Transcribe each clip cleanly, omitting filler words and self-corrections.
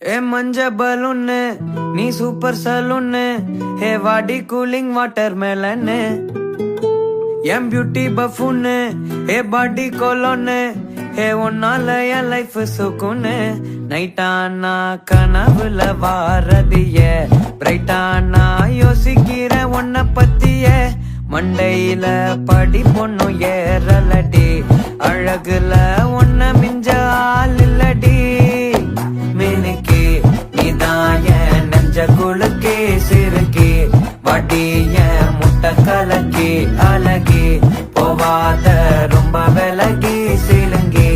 ஏ மஞ்ச பலூன்னு நீ சூப்பர் சலூன்னு ஹே வாடி கூலிங் வாட்டர் மேலன்னு என் பியூட்டி பஃபூன்னு ஹே பாடி கோலோன்னு ஹே உன்னால என் லைஃப் சுக்குன்னு நைட்டானா கனவுல வாரதிய பிரைட்டானா யோசிக்கிற உன்ன பத்திய மண்டையில படி பொண்ணும் ஏறலடி அழகுல உன்ன மிஞ்ச ஆள் இல்லடி மினுக்கி நீதான் என் நெஞ்ச குளுக்கி சிறுக்கி வடிய முட்டை கலக்கி அழகி போவாத ரொம்ப விலகி சிலுங்கி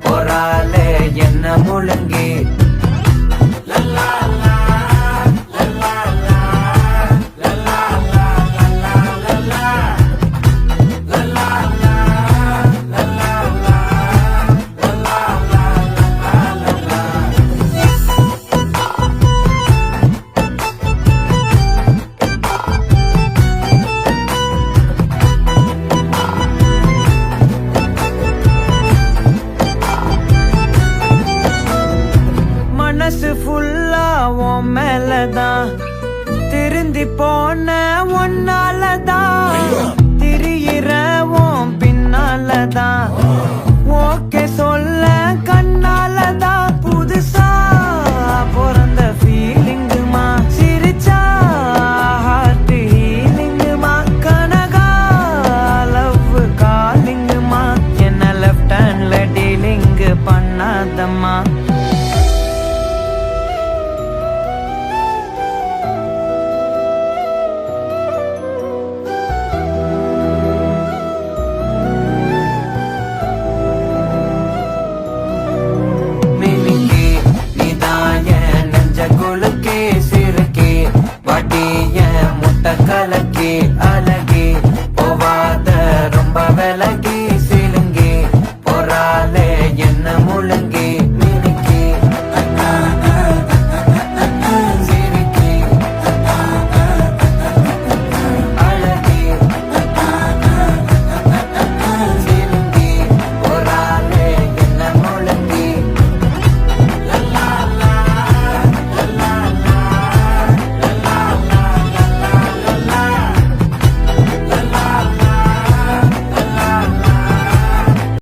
போறாலே என்ன முழுங்கி மனசு ஃபுல்லா உன் மேலதான் திருந்தி போன ஒன்னாலதான் திரியிற உன் பின்னாலதான் ஓகே சொல்ல கண்ணாலதான் புதுசா